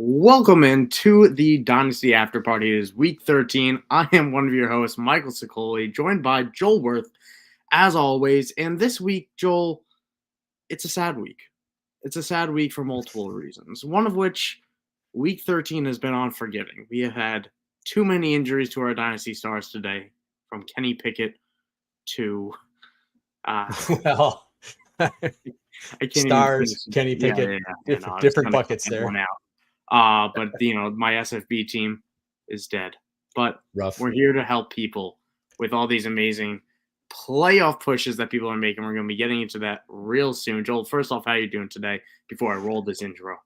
Welcome into the Dynasty After Party. It is week 13. I am one of your hosts, Michael Sicoli, joined by Joel Wirth, as always. And this week, Joel, it's a sad week. It's a sad week for multiple reasons, one of which week 13 has been unforgiving. We have had too many injuries to our Dynasty stars today, from Kenny Pickett to uh, Well, I can't even finish. stars, Kenny Pickett, No, I was different kind of buckets there. one out. But my SFB team is dead. But Rough. we're here to help people with all these amazing playoff pushes that people are making. We're going to be getting into that real soon. Joel, first off, how are you doing today before I roll this intro?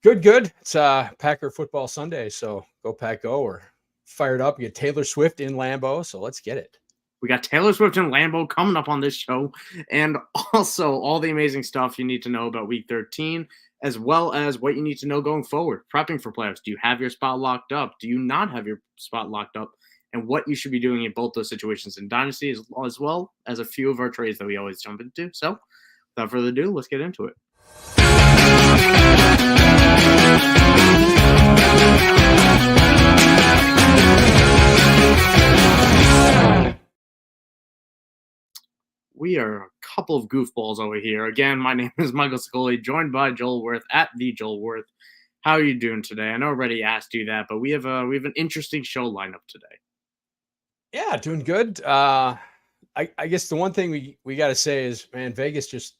Good. It's Packer football Sunday, so go Pack go. We're fired up. You get Taylor Swift in Lambeau, so let's get it. We got Taylor Swift and Lambeau coming up on this show, and also all the amazing stuff you need to know about week 13, as well as what you need to know going forward, prepping for playoffs. Do you have your spot locked up? Do you not have your spot locked up? And what you should be doing in both those situations in Dynasty, as well as a few of our trades that we always jump into. So, without further ado, let's get into it. We are a couple of goofballs over here. Again, my name is Michael Sicoli, joined by Joel Wirth at the Joel Wirth. How are you doing today? I know I already asked you that, but we have an interesting show lineup today. Yeah, doing good. I guess the one thing we got to say is, man, Vegas just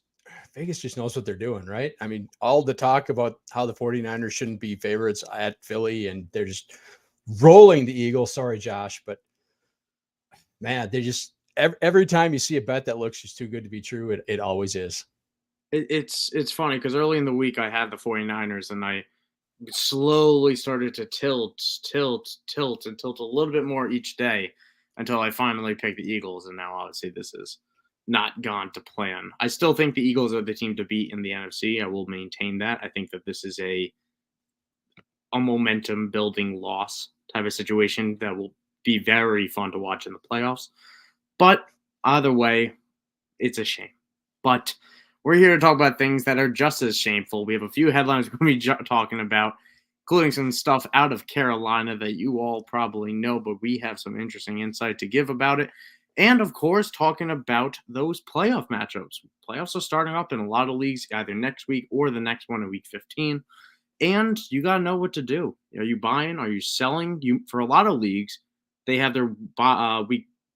knows what they're doing, right? I mean, all the talk about how the 49ers shouldn't be favorites at Philly, and they're just rolling the Eagles. Sorry, Josh, but man, they just every time you see a bet that looks just too good to be true, it always is. It's funny because early in the week I had the 49ers and I slowly started to tilt a little bit more each day until I finally picked the Eagles. And now obviously this is not gone to plan. I still think the Eagles are the team to beat in the NFC. I will maintain that. I think that this is a momentum building loss type of situation that will be very fun to watch in the playoffs. But either way, it's a shame. But we're here to talk about things that are just as shameful. We have a few headlines we're going to be talking about, including some stuff out of Carolina that you all probably know, but we have some interesting insight to give about it. And, of course, talking about those playoff matchups. Playoffs are starting up in a lot of leagues, either next week or the next one in week 15. And you got to know what to do. Are you buying? Are you selling? For a lot of leagues, they have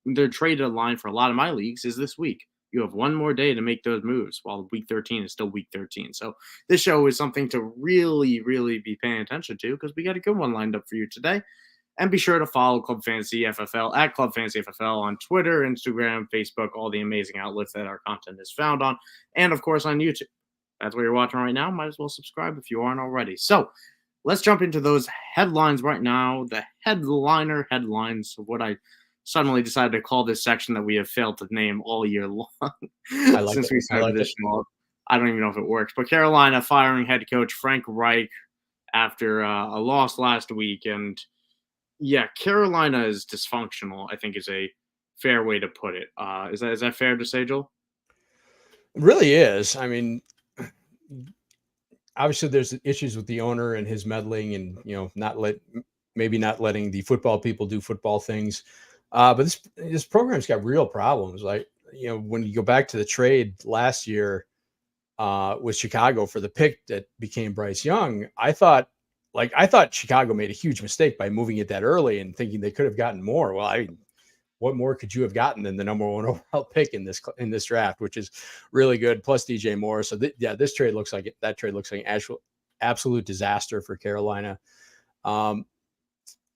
their trade deadline for a lot of my leagues is this week. You have one more day to make those moves while week 13 is still week 13. So this show is something to really, really be paying attention to because we got a good one lined up for you today. And be sure to follow Club Fantasy FFL at Club Fantasy FFL on Twitter, Instagram, Facebook, all the amazing outlets that our content is found on. And, of course, on YouTube. That's what you're watching right now. Might as well subscribe if you aren't already. So let's jump into those headlines right now. The headlines of what I suddenly decided to call this section that we have failed to name all year long since we started this show. I don't even know if it works. But Carolina firing head coach Frank Reich after a loss last week. And, yeah, Carolina is dysfunctional, I think is a fair way to put it. Is that fair to say, Joel? It really is. I mean, obviously there's issues with the owner and his meddling and, maybe not letting the football people do football things. But this program's got real problems. Like, when you go back to the trade last year with Chicago for the pick that became Bryce Young, I thought Chicago made a huge mistake by moving it that early and thinking they could have gotten more. Well, what more could you have gotten than the number one overall pick in this draft, which is really good. Plus DJ Moore. So this trade looks like that trade looks like an absolute disaster for Carolina.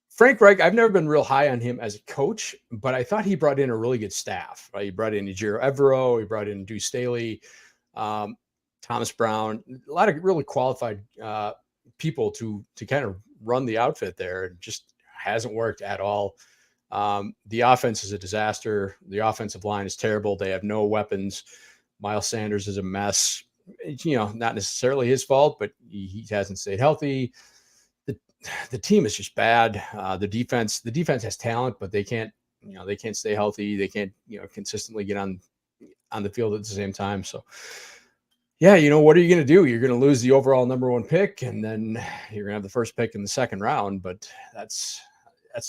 Frank Reich, I've never been real high on him as a coach, but I thought he brought in a really good staff. Right? He brought in Ejiro Evero, he brought in Deuce Staley, Thomas Brown, a lot of really qualified people to kind of run the outfit there. It just hasn't worked at all. The offense is a disaster. The offensive line is terrible. They have no weapons. Miles Sanders is a mess. Not necessarily his fault, but he hasn't stayed healthy. The team is just bad. The defense has talent, but they can't stay healthy. They can't, consistently get on the field at the same time. So yeah, what are you going to do? You're going to lose the overall number 1 pick, and then you're going to have the first pick in the second round. But that's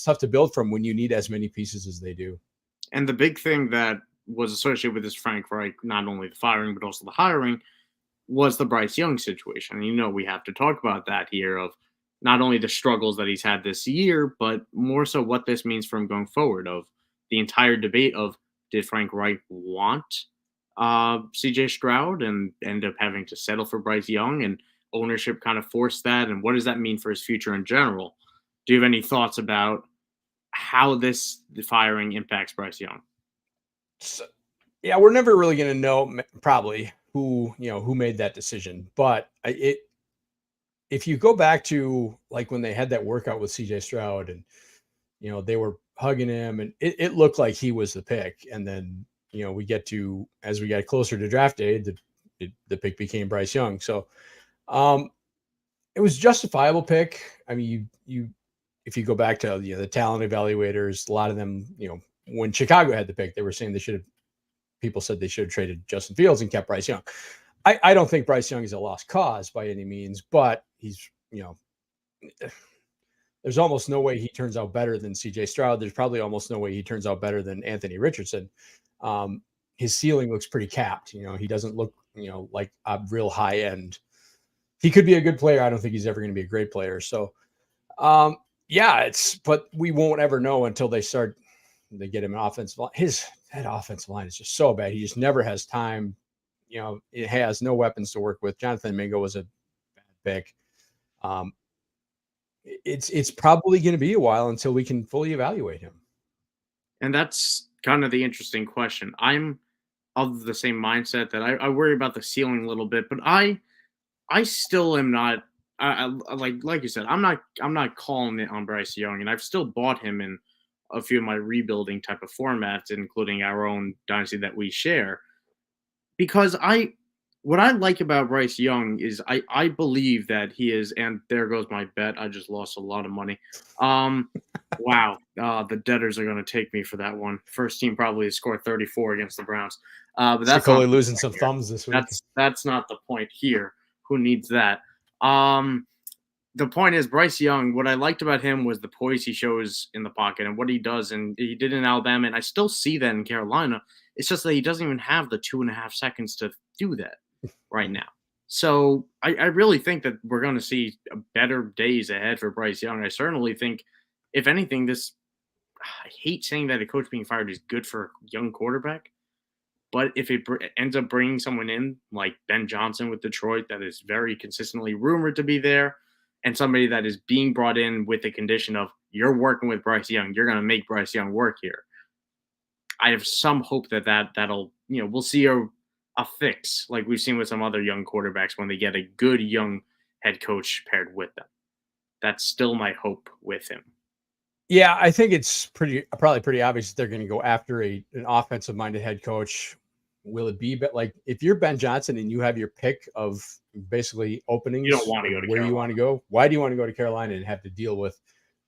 tough to build from when you need as many pieces as they do. And the big thing that was associated with this Frank Reich, not only the firing but also the hiring, was the Bryce Young situation. And we have to talk about that here, of not only the struggles that he's had this year, but more so what this means for him going forward, of the entire debate of, did Frank Reich want CJ Stroud and end up having to settle for Bryce Young, and ownership kind of forced that, and what does that mean for his future in general? Do you have any thoughts about how the firing impacts Bryce Young? So, yeah, we're never really going to know probably who made that decision. But if you go back to like when they had that workout with CJ Stroud, and they were hugging him, and it looked like he was the pick. And then as we got closer to draft day, the pick became Bryce Young. So it was justifiable pick. I mean, if you go back to the talent evaluators, a lot of them, when Chicago had the pick, they were saying people said they should have traded Justin Fields and kept Bryce Young. I don't think Bryce Young is a lost cause by any means, but he's, there's almost no way he turns out better than CJ Stroud. There's probably almost no way he turns out better than Anthony Richardson. His ceiling looks pretty capped. He doesn't look, like a real high end. He could be a good player. I don't think he's ever going to be a great player. So, but we won't ever know until they get him an offensive line. That offensive line is just so bad. He just never has time. It has no weapons to work with. Jonathan Mingo was a bad pick. It's probably going to be a while until we can fully evaluate him. And that's kind of the interesting question. I'm of the same mindset that I worry about the ceiling a little bit, but I still am not. Like you said, I'm not calling it on Bryce Young, and I've still bought him in a few of my rebuilding type of formats, including our own dynasty that we share. Because what I like about Bryce Young is I believe that he is, and there goes my bet. I just lost a lot of money. Wow. The debtors are going to take me for that one. First team probably scored 34 against the Browns. But that's Sicoli losing some thumbs this week. That's not the point here. Who needs that? The point is, Bryce Young, what I liked about him was the poise he shows in the pocket and what he does, and he did in Alabama, and I still see that in Carolina. It's just that he doesn't even have the 2.5 seconds to do that right now. So I really think that we're going to see better days ahead for Bryce Young. I certainly think, if anything, I hate saying that a coach being fired is good for a young quarterback, but if it ends up bringing someone in like Ben Johnson with Detroit that is very consistently rumored to be there, and somebody that is being brought in with the condition of, you're working with Bryce Young, you're going to make Bryce Young work here, I have some hope that'll, we'll see a fix like we've seen with some other young quarterbacks when they get a good young head coach paired with them. That's still my hope with him. Yeah, I think it's probably pretty obvious that they're going to go after an offensive-minded head coach. Will it be like, if you're Ben Johnson and you have your pick of basically openings, you don't want to go to where Carolina. you want to go? Why do you want to go to Carolina and have to deal with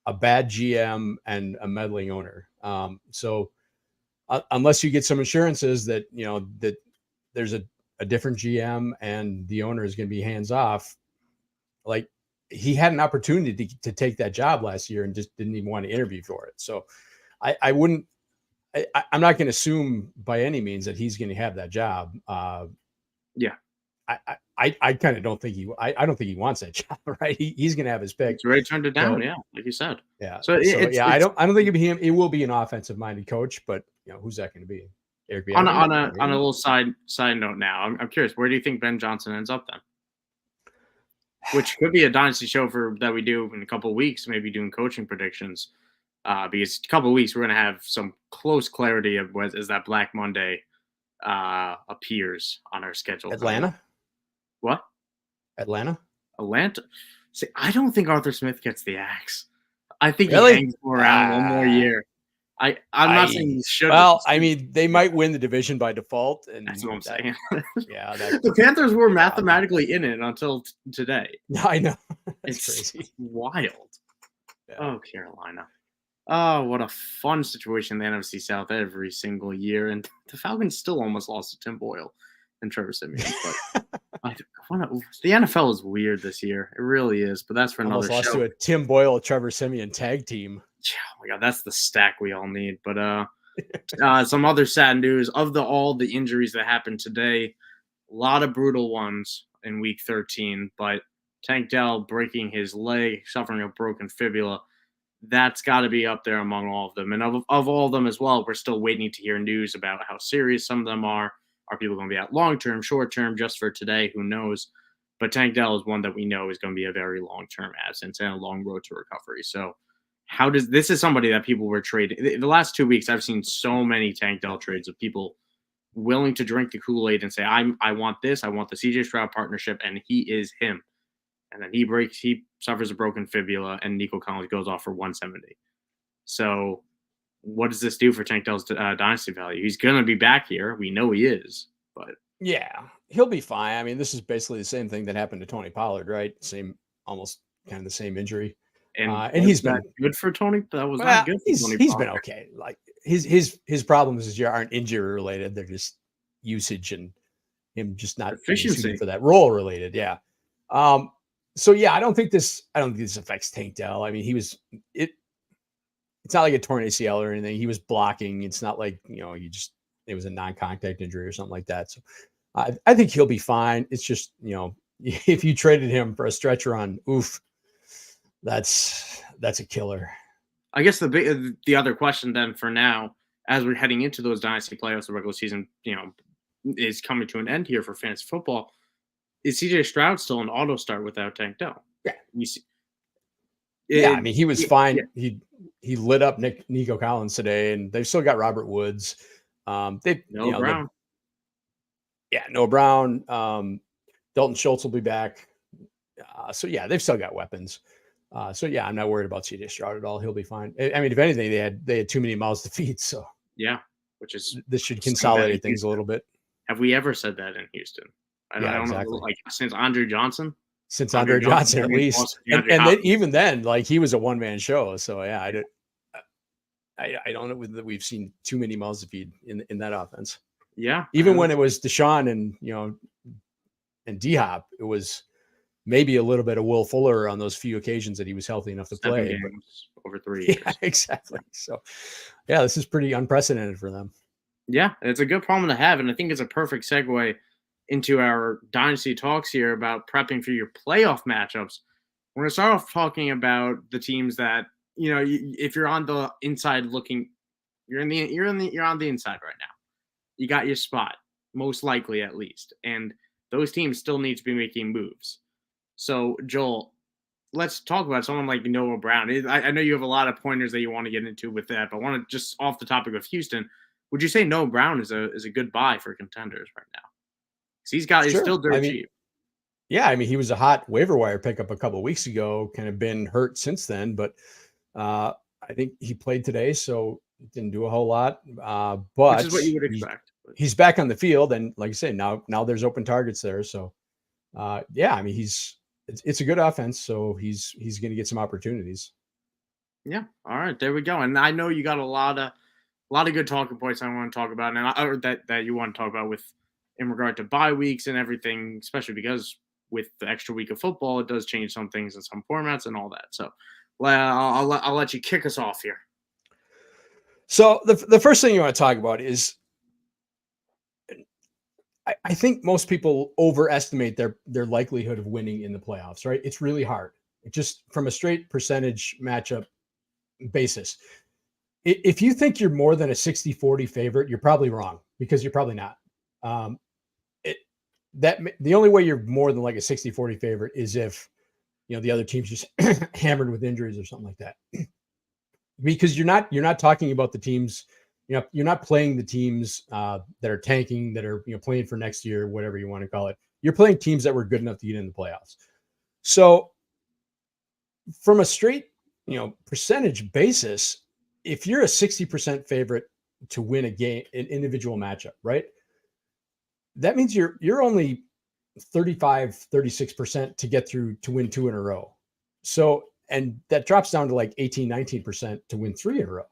a bad GM and a meddling owner? So unless you get some assurances that that there's a different GM and the owner is going to be hands off, like, he had an opportunity to take that job last year and just didn't even want to interview for it. So I'm not going to assume by any means that he's going to have that job. Yeah. I kind of don't think I don't think he wants that job, right? He's going to have his pick. He's already turned it down. Yeah. Like you said. Yeah. So I don't think it'll be him. It will be an offensive minded coach, but who's that going to be? Eric on a little side note now, I'm curious, where do you think Ben Johnson ends up then? Which could be a dynasty show that we do in a couple of weeks, maybe doing coaching predictions. Because a couple of weeks we're going to have some close clarity of as that Black Monday appears on our schedule. Atlanta? What? Atlanta? See, I don't think Arthur Smith gets the axe. I think really? He hangs around one more year. I'm not saying he should. Well, I mean, they might win the division by default, and that's what I'm saying. Yeah, the Panthers were mathematically in it until today. I know. It's crazy. Wild. Yeah. Oh, Carolina. Oh, what a fun situation in the NFC South every single year, and the Falcons still almost lost to Tim Boyle. than Trevor Siemian. But the NFL is weird this year. It really is. But that's for another Almost lost show. to a Tim Boyle, Trevor Siemian tag team. Oh my God, that's the stack we all need. But some other sad news of all the injuries that happened today. A lot of brutal ones in week 13, but Tank Dell breaking his leg, suffering a broken fibula. That's got to be up there among all of them. And of all of them as well, we're still waiting to hear news about how serious some of them are. Are people going to be out long-term, short-term, just for today? Who knows? But Tank Dell is one that we know is going to be a very long-term absence and a long road to recovery. So this is somebody that people were trading. The last 2 weeks, I've seen so many Tank Dell trades of people willing to drink the Kool-Aid and say, I want this. I want the CJ Stroud partnership, and he is him. And then he suffers a broken fibula, and Nico Collins goes off for 170. So what does this do for Tank Dell's dynasty value? He's going to be back here. We know he is, but yeah, he'll be fine. I mean, this is basically the same thing that happened to Tony Pollard, right? Almost kind of the same injury. And he's been good for Tony. That was not good. He's been okay. Like his problems aren't injury related. They're just usage and him just not efficiency for that role related. Yeah. So yeah, I don't think this affects Tank Dell. I mean, it's not like a torn ACL or anything. He was blocking. It's not like, it was a non-contact injury or something like that. So I think he'll be fine. It's just, if you traded him for a stretch run, that's a killer. I guess the other question then for now, as we're heading into those dynasty playoffs, the regular season, is coming to an end here for fantasy football. Is CJ Stroud still an auto start without Tank Dell? Yeah. I mean, he was fine. Yeah. He lit up Nico Collins today, and they've still got Robert Woods. Brown. No Brown. Dalton Schultz will be back. So yeah, they've still got weapons. So yeah, I'm not worried about CJ Stroud at all. He'll be fine. I mean, if anything, they had too many mouths to feed. So yeah, this should consolidate things a little bit. Have we ever said that in Houston? I don't know, like since Andre Johnson. Since Andre Johnson, at least, and then, even then, like he was a one-man show. So yeah, I don't know that we've seen too many mouths to feed in that offense. Yeah, even when it was Deshaun and D-Hop, it was maybe a little bit of Will Fuller on those few occasions that he was healthy enough to play. Over 3 years. Yeah, exactly. So yeah, this is pretty unprecedented for them. Yeah, it's a good problem to have, and I think it's a perfect segue into our dynasty talks here about prepping for your playoff matchups. We're going to start off talking about the teams that, if you're on the inside looking, you're on the inside right now. You got your spot, most likely at least. And those teams still need to be making moves. So, Joel, let's talk about someone like Noah Brown. I know you have a lot of pointers that you want to get into with that, but I want to just off the topic of Houston, would you say Noah Brown is a good buy for contenders right now? He's still dirt cheap. Yeah, I mean, he was a hot waiver wire pickup a couple of weeks ago, kind of been hurt since then, but I think he played today, so didn't do a whole lot. But which is what you would expect. He's back on the field, and like I say, now there's open targets there. So yeah, I mean, it's a good offense, so he's going to get some opportunities. Yeah. All right, there we go. And I know you got a lot of good talking points I want to talk about, and that you want to talk about in regard to bye weeks and everything, especially because with the extra week of football, it does change some things in some formats and all that. So I'll let you kick us off here. So the first thing you want to talk about is I think most people overestimate their likelihood of winning in the playoffs, right? It's really hard. Just from a straight percentage matchup basis. If you think you're more than a 60-40 favorite, you're probably wrong because you're probably not. The only way you're more than like a 60-40 favorite is if the other team's just hammered with injuries or something like that. Because you're not talking about the teams, you're not playing the teams that are tanking, that are playing for next year, whatever you want to call it. You're playing teams that were good enough to get in the playoffs. So from a straight percentage basis, if you're a 60% favorite to win a game, an individual matchup, right? That means you're only 35-36% to get through to win 2 in a row. So, and that drops down to like 18-19% to win 3 in a row.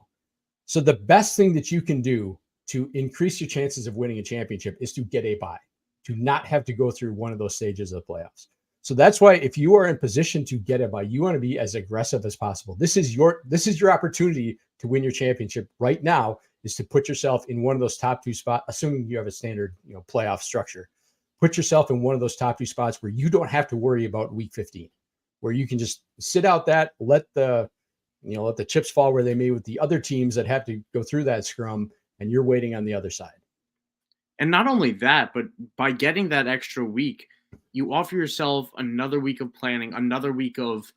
So the best thing that you can do to increase your chances of winning a championship is to get a bye. to not have to go through one of those stages of the playoffs. So that's why if you are in position to get a bye, you want to be as aggressive as possible. This is your opportunity to win your championship right now, is to put yourself in one of those top 2 spots, assuming you have a standard, playoff structure. Put yourself in one of those top 2 spots where you don't have to worry about week 15, where you can just sit out that, let the chips fall where they may with the other teams that have to go through that scrum, and you're waiting on the other side. And not only that, but by getting that extra week, you offer yourself another week of planning, another week of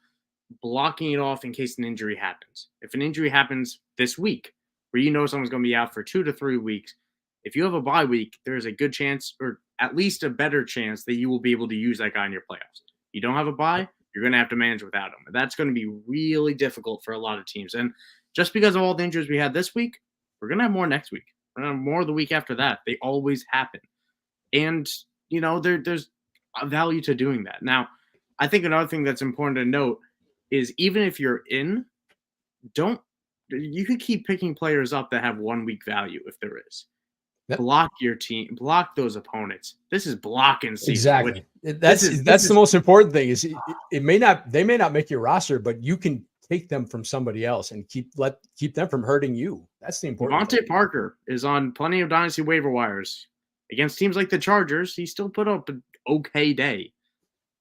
blocking it off in case an injury happens. If an injury happens this week, where someone's going to be out for 2 to 3 weeks, if you have a bye week, there's a good chance, or at least a better chance, that you will be able to use that guy in your playoffs. You don't have a bye, you're going to have to manage without him. And that's going to be really difficult for a lot of teams. And just because of all the injuries we had this week, we're going to have more next week. We're going to have more the week after that. They always happen. And, there's a value to doing that. Now, I think another thing that's important to note is even if you're in, you could keep picking players up that have 1 week value if there is. Yep. Block your team, block those opponents. This is blocking season. Exactly. That's the most important thing. Is they may not make your roster, but you can take them from somebody else and keep them from hurting you. That's the important thing. Devontae Parker is on plenty of dynasty waiver wires against teams like the Chargers. He still put up an okay day,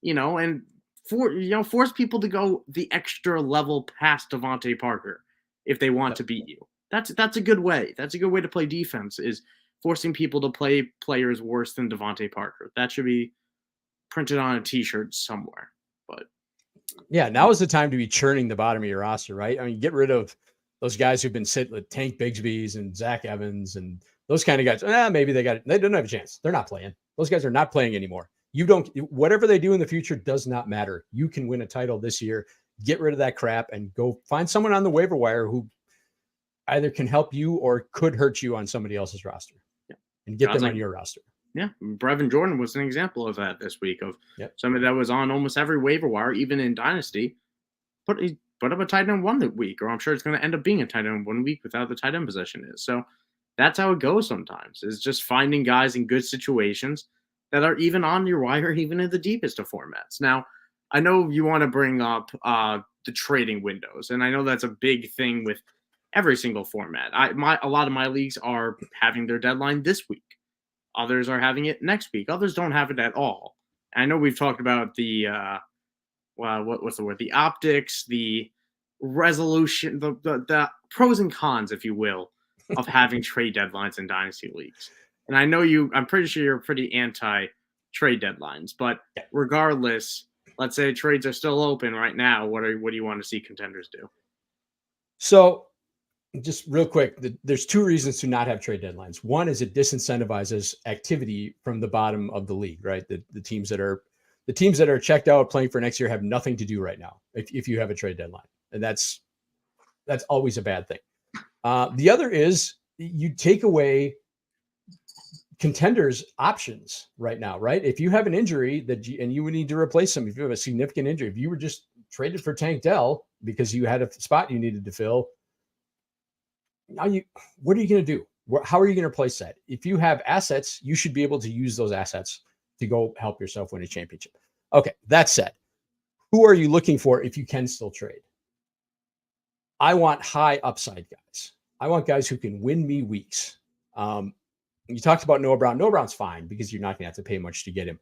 and force people to go the extra level past Devontae Parker if they want to beat you. That's a good way. That's a good way to play defense, is forcing people to play players worse than Devontae Parker. That should be printed on a t-shirt somewhere. But yeah, now is the time to be churning the bottom of your roster, right? I mean, get rid of those guys who've been sitting with Tank Bigsby's and Zach Evans and those kind of guys. Maybe they don't have a chance. They're not playing. Those guys are not playing anymore. Whatever they do in the future does not matter. You can win a title this year. Get rid of that crap and go find someone on the waiver wire who either can help you or could hurt you on somebody else's roster. Yeah. And get them on your roster. Yeah. Brevin Jordan was an example of that this week, of somebody that was on almost every waiver wire, even in Dynasty. He put up a tight end 1 week, or I'm sure it's going to end up being a tight end 1 week without the tight end position is. So that's how it goes sometimes, is just finding guys in good situations that are even on your wire, even in the deepest of formats. Now, I know you want to bring up the trading windows, and I know that's a big thing with every single format. A lot of my leagues are having their deadline this week. Others are having it next week. Others don't have it at all. And I know we've talked about the what's the word? The optics, the resolution, the pros and cons, if you will, of having trade deadlines in dynasty leagues. And I know I'm pretty sure you're pretty anti trade deadlines, but regardless, let's say trades are still open right now. What do you want to see contenders do? So just real quick, there's 2 reasons to not have trade deadlines. One is it disincentivizes activity from the bottom of the league, right? The teams that are checked out playing for next year have nothing to do right now if you have a trade deadline. And that's always a bad thing. The other is you take away contenders' options right now, right? If you have an injury and you would need to replace them, if you have a significant injury, if you were just traded for Tank Dell because you had a spot you needed to fill, now what are you going to do? How are you going to replace that? If you have assets, you should be able to use those assets to go help yourself win a championship. Okay, that said, who are you looking for if you can still trade? I want high upside guys. I want guys who can win me weeks. You talked about Noah Brown. Noah Brown's fine because you're not going to have to pay much to get him.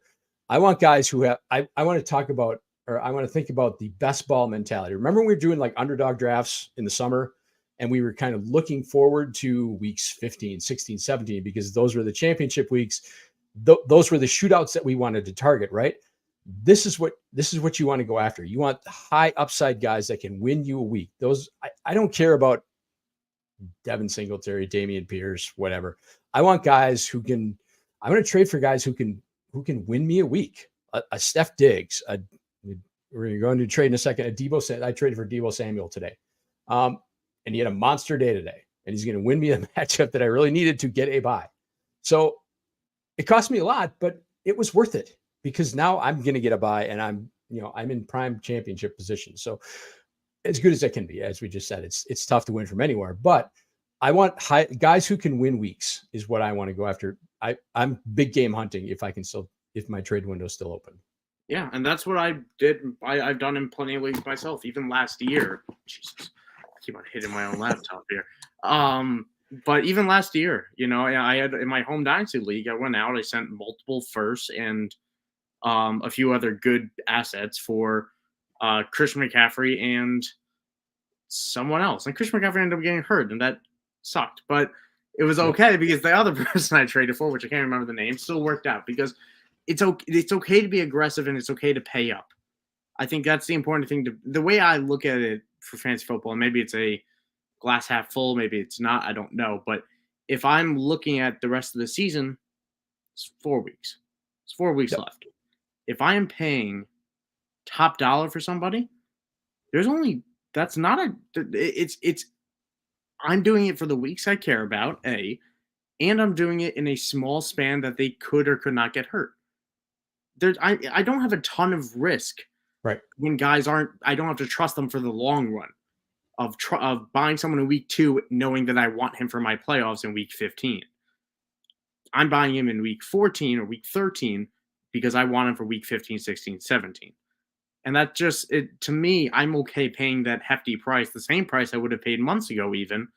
I want guys who have, I want to talk about, or I want to think about the best ball mentality. Remember when we were doing like underdog drafts in the summer and we were kind of looking forward to weeks 15, 16, 17, because those were the championship weeks. Those were the shootouts that we wanted to target, right? This is what you want to go after. You want high upside guys that can win you a week. Those, I don't care about Devin Singletary, Damian Pierce, whatever. I want guys I want to trade for guys who can win me a week. A Steph Diggs, we're going to trade in a second. I traded for Deebo Samuel today. And he had a monster day today, and he's going to win me a matchup that I really needed to get a bye. So it cost me a lot, but it was worth it because now I'm going to get a bye and I'm in prime championship position. So as good as I can be, as we just said, it's tough to win from anywhere, but I want guys who can win weeks is what I want to go after. I'm big game hunting if my trade window is still open. Yeah, and that's what I did. I've done in plenty of leagues myself, even last year. Jesus, I keep on hitting my own laptop here. But even last year, I had in my home dynasty league, I went out, I sent multiple firsts and a few other good assets for Christian McCaffrey and someone else. And Christian McCaffrey ended up getting hurt, and that sucked. But it was okay because the other person I traded for, which I can't remember the name, still worked out because it's okay to be aggressive and it's okay to pay up. I think that's the important thing. The way I look at it for fantasy football, and maybe it's a glass half full, maybe it's not, I don't know. But if I'm looking at the rest of the season, it's 4 weeks. It's 4 weeks left. If I am paying top dollar for somebody, I'm doing it for the weeks I care about, and I'm doing it in a small span that they could or could not get hurt. I don't have a ton of risk. Right. When guys I don't have to trust them for the long run of buying someone in week 2, knowing that I want him for my playoffs in week 15. I'm buying him in week 14 or week 13 because I want him for week 15, 16, 17. And that to me, I'm okay paying that hefty price, the same price I would have paid months ago even,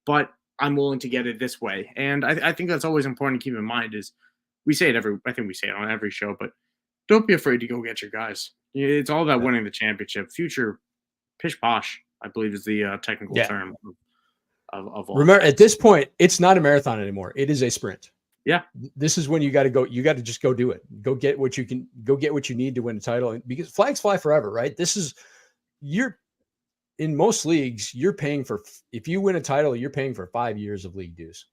but I'm willing to get it this way. And I think that's always important to keep in mind is I think we say it on every show, but don't be afraid to go get your guys. It's all about winning the championship. Future pish posh, I believe is the technical term of all. Remember, at this point, it's not a marathon anymore. It is a sprint. Yeah. This is when you got to go. You got to just go do it. Go get what you can. Go get what you need to win a title. And because flags fly forever, right? In most leagues, you're paying for. If you win a title, you're paying for 5 years of league dues.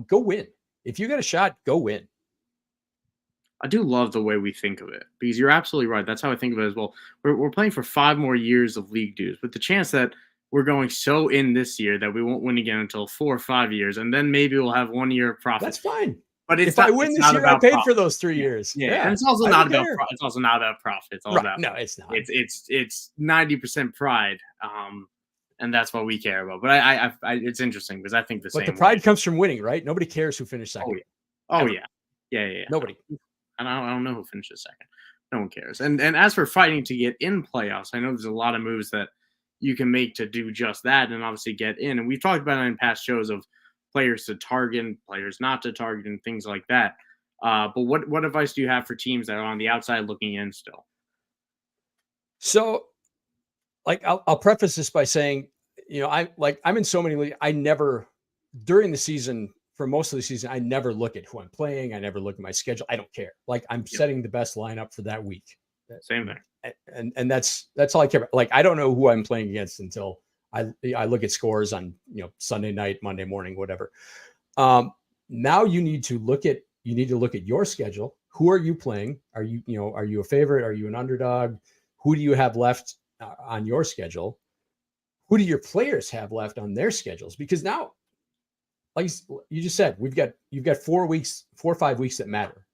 Go win. If you got a shot, go win. I do love the way we think of it because you're absolutely right. That's how I think of it as well. We're playing for 5 more years of league dues, but the chance that we're going so in this year that we won't win again until 4 or 5 years, and then maybe we'll have 1 year of profit. That's fine. But if I win this year, I paid for those 3 years. Yeah. And it's also not about it's also not about profit. It's all about no, it's not. It's 90% pride, and that's what we care about. But I it's interesting because I think the same. But the pride comes from winning, right? Nobody cares who finished second. Oh yeah. Nobody. And I don't know who finishes second. No one cares. And as for fighting to get in playoffs, I know there's a lot of moves that you can make to do just that and obviously get in. And we've talked about it in past shows of players to target, players not to target, and things like that. But what advice do you have for teams that are on the outside looking in still? So, I'll preface this by saying, I'm in so many leagues. I never, during the season, for most of the season, I never look at who I'm playing. I never look at my schedule. I don't care. I'm setting the best lineup for that week. Same thing. And that's all I care about. I don't know who I'm playing against until I look at scores on, Sunday night, Monday morning, whatever. Now you need to look at your schedule. Who are you playing? Are you a favorite? Are you an underdog? Who do you have left on your schedule? Who do your players have left on their schedules? Because now, like you just said, you've got 4 or 5 weeks that matter.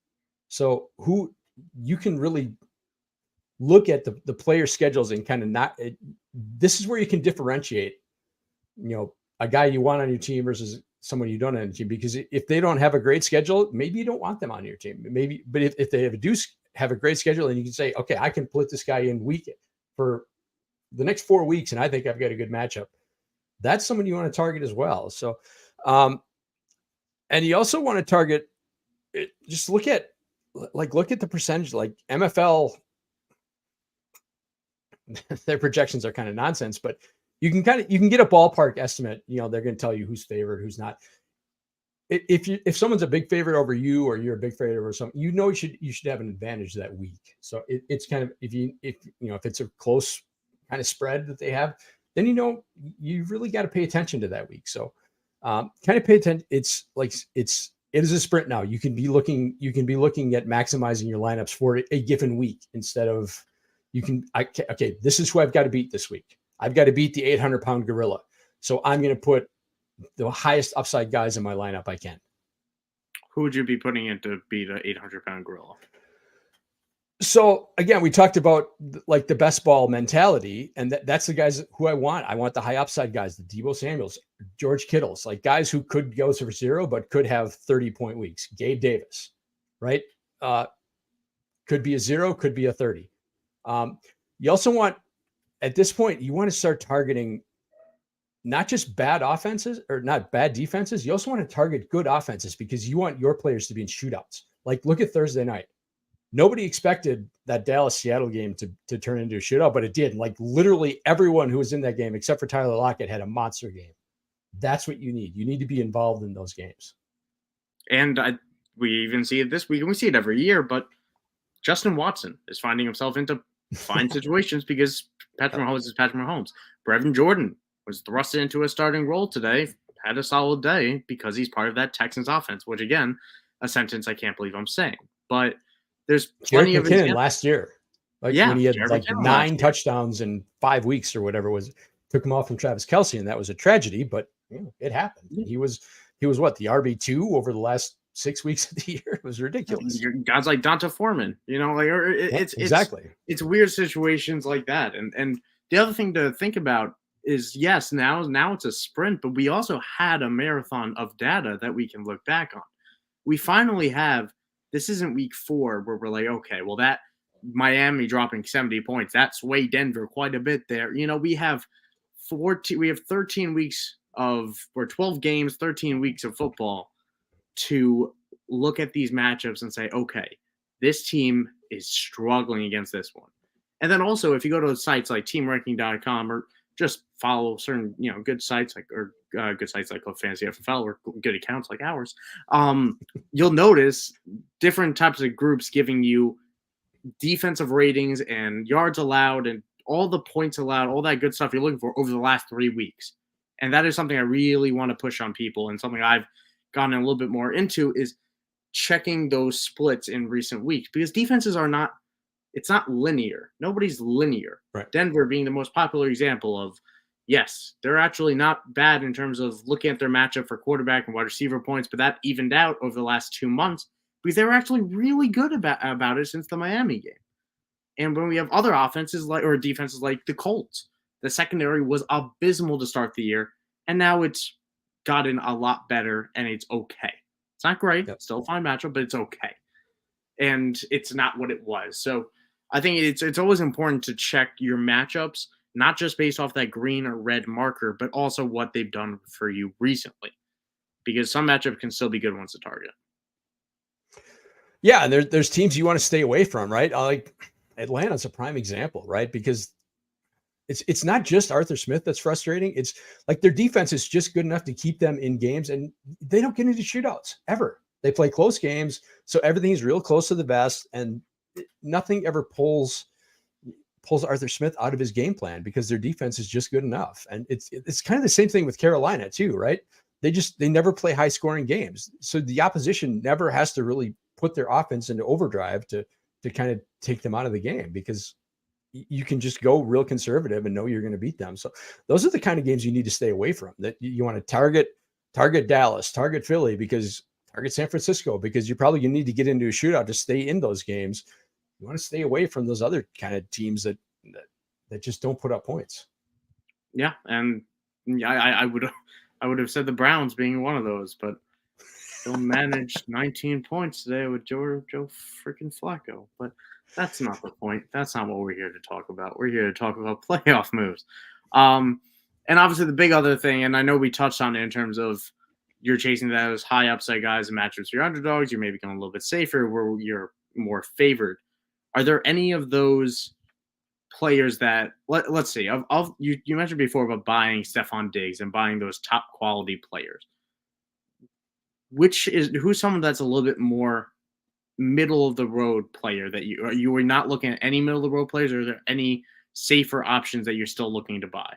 So who you can really look at the player schedules and kind of this is where you can differentiate, a guy you want on your team versus someone you don't on your team. Because if they don't have a great schedule, maybe you don't want them on your team. Maybe, but if they have a great schedule, and you can say, okay, I can put this guy in week for the next 4 weeks, and I think I've got a good matchup. That's someone you want to target as well. So, and you also want to target. Just look at the percentage. Like MFL, their projections are kind of nonsense, but you can get a ballpark estimate. They're going to tell you who's favored, who's not. If someone's a big favorite over you, or you're a big favorite over someone, you should have an advantage that week. So it's kind of if it's a close kind of spread that they have, then you really got to pay attention to that week. So kind of pay attention. It is a sprint now. You can be looking at maximizing your lineups for a given week instead of this is who I've got to beat this week. I've got to beat the 800-pound gorilla. So I'm going to put the highest upside guys in my lineup I can. Who would you be putting in to beat an 800-pound gorilla? So again, we talked about like the best ball mentality, and that's the guys who I want. I want the high upside guys, the Deebo Samuels, George Kittles, like guys who could go for 0, but could have 30-point weeks. Gabe Davis, right? Could be a 0, could be a 30. You also want, at this point, you want to start targeting not just bad offenses or not bad defenses. You also want to target good offenses because you want your players to be in shootouts. Like look at Thursday night. Nobody expected that Dallas-Seattle game to turn into a shootout, but it did. Like literally everyone who was in that game, except for Tyler Lockett, had a monster game. That's what you need. You need to be involved in those games. And we even see it this week, and we see it every year, but Justin Watson is finding himself into fine situations because Patrick Mahomes is Patrick Mahomes. Brevin Jordan was thrust into a starting role today, had a solid day because he's part of that Texans offense, which again, a sentence I can't believe I'm saying. But there's plenty of examples. Last year, like when he had Jared like McKinnon 9 touchdowns in 5 weeks or whatever it was, took him off from Travis Kelce, and that was a tragedy, but it happened. He was what, the RB2 over the last 6 weeks of the year? It was ridiculous. Guys like Donta Foreman, exactly. It's weird situations like that. And the other thing to think about is, yes, now it's a sprint, but we also had a marathon of data that we can look back on. We finally have, this isn't week 4 where we're like, okay, well, that Miami dropping 70 points, that swayed Denver quite a bit there. We have 13 weeks or 12 games, 13 weeks of football to look at these matchups and say, okay, this team is struggling against this one. And then also, if you go to sites like teamranking.com or just follow certain, good sites like Fantasy FFL or good accounts like ours, you'll notice different types of groups giving you defensive ratings and yards allowed and all the points allowed, all that good stuff you're looking for over the last 3 weeks. And that is something I really want to push on people, and something I've gotten a little bit more into is checking those splits in recent weeks, because defenses are not, it's not linear. Nobody's linear. Right. Denver being the most popular example of, yes, they're actually not bad in terms of looking at their matchup for quarterback and wide receiver points, but that evened out over the last 2 months because they were actually really good about it since the Miami game. And when we have other offenses or defenses like the Colts, the secondary was abysmal to start the year, and now it's gotten a lot better, and it's okay. It's not great. Yep. Still a fine matchup, but it's okay. And it's not what it was. So I think it's always important to check your matchups, not just based off that green or red marker, but also what they've done for you recently, because some matchups can still be good ones to target. Yeah, and there's teams you want to stay away from, right? Like Atlanta's a prime example, right? Because it's not just Arthur Smith that's frustrating. It's like their defense is just good enough to keep them in games, and they don't get into shootouts ever. They play close games, so everything's real close to the vest, and nothing ever pulls Arthur Smith out of his game plan because their defense is just good enough. And it's kind of the same thing with Carolina too, right? They never play high scoring games, so the opposition never has to really put their offense into overdrive to kind of take them out of the game, because you can just go real conservative and know you're going to beat them. So those are the kind of games you need to stay away from. That you want to target Dallas, target Philly, target San Francisco, because you're probably going to need to get into a shootout to stay in those games. You want to stay away from those other kind of teams that just don't put up points. Yeah, and I would have said the Browns being one of those, but they'll manage 19 points today with Joe freaking Flacco. But that's not the point. That's not what we're here to talk about. We're here to talk about playoff moves. And obviously the big other thing, and I know we touched on it in terms of you're chasing those high upside guys and matchups for your underdogs. You're maybe going a little bit safer where you're more favored. Are there any of those players that let's see? You mentioned before about buying Stefon Diggs and buying those top quality players. Who's someone that's a little bit more middle of the road player that you are not looking at any middle of the road players, or are there any safer options that you're still looking to buy?